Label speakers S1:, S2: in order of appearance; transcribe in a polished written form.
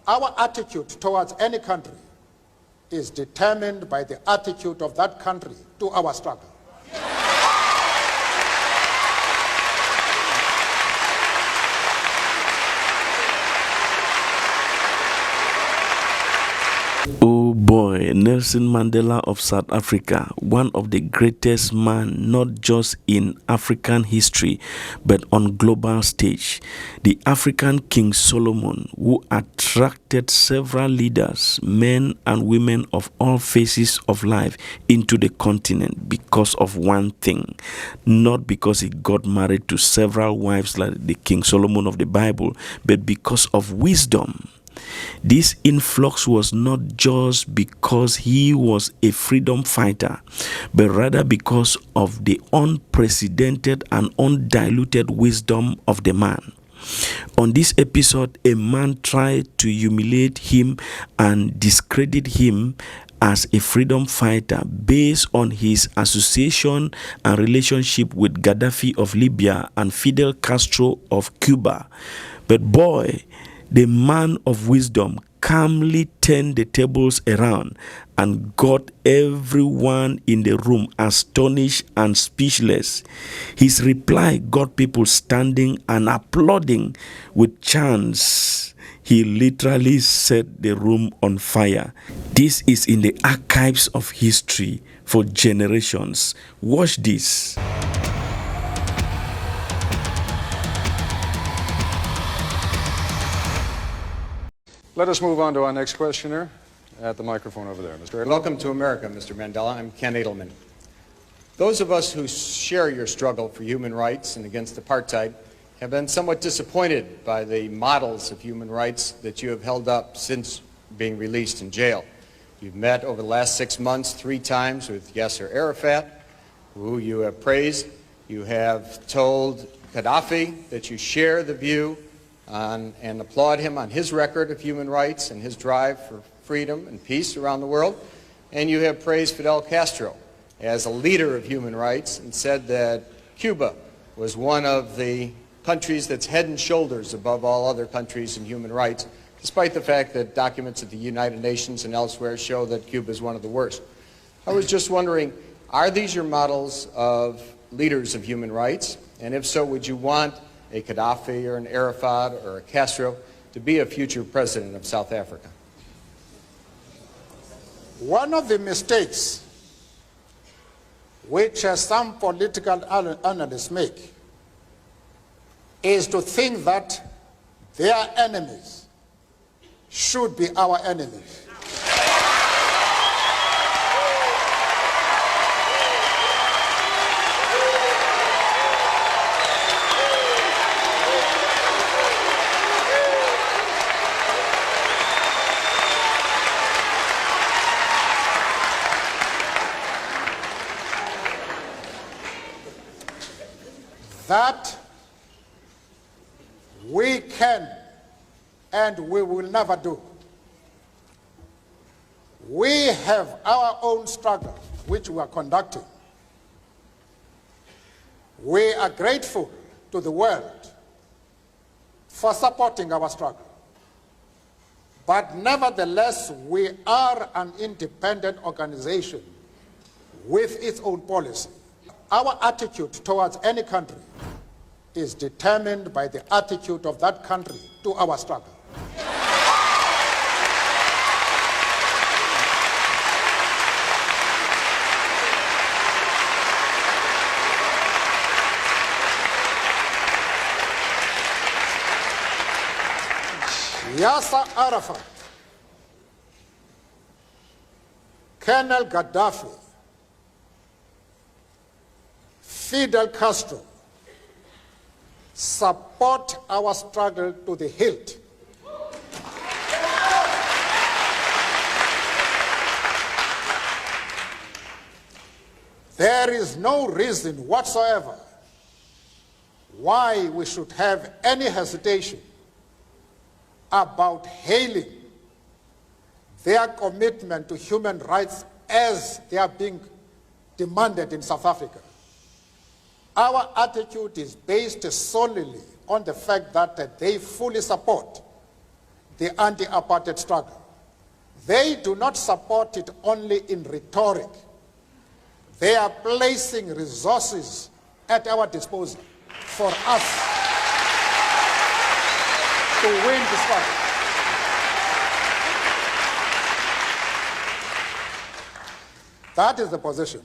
S1: Our attitude towards any country is determined by the attitude of that country to our struggle.
S2: Oh boy, Nelson Mandela of South Africa, one of the greatest men not just in African history but on global stage. The African King Solomon, who attracted several leaders, men and women of all phases of life into the continent because of one thing, not because he got married to several wives like the King Solomon of the Bible, but because of wisdom. This influx was not just because he was a freedom fighter, but rather because of the unprecedented and undiluted wisdom of the man. On this episode, a man tried to humiliate him and discredit him as a freedom fighter based on his association and relationship with Gaddafi of Libya and Fidel Castro of Cuba. But boy, the man of wisdom calmly turned the tables around and got everyone in the room astonished and speechless. His reply got people standing and applauding with chants. He literally set the room on fire. This is in the archives of history for generations. Watch this.
S3: Let us move on to our next questioner at the microphone over there. Mr.
S4: Welcome to America, Mr. Mandela. I'm Ken Edelman. Those of us who share your struggle for human rights and against apartheid have been somewhat disappointed by the models of human rights that you have held up since being released in jail. You've met over the last 6 months 3 times with Yasser Arafat, who you have praised. You have told Gaddafi that you share the view and applaud him on his record of human rights and his drive for freedom and peace around the world. And you have praised Fidel Castro as a leader of human rights and said that Cuba was one of the countries that's head and shoulders above all other countries in human rights, despite the fact that documents at the United Nations and elsewhere show that Cuba is one of the worst. I was just wondering, are these your models of leaders of human rights? And if so, would you want a Gaddafi or an Arafat or a Castro to be a future president of South Africa?
S1: One of the mistakes which some political analysts make is to think that their enemies should be our enemies. That we can and we will never do. We have our own struggle which we are conducting. We are grateful to the world for supporting our struggle. But nevertheless, we are an independent organization with its own policy. Our attitude towards any country is determined by the attitude of that country to our struggle. Yasser Arafat, Colonel Gaddafi, Fidel Castro support our struggle to the hilt. There is no reason whatsoever why we should have any hesitation about hailing their commitment to human rights as they are being demanded in South Africa. Our attitude is based solely on the fact that they fully support the anti-apartheid struggle. They do not support it only in rhetoric. They are placing resources at our disposal for us to win the struggle. That is the position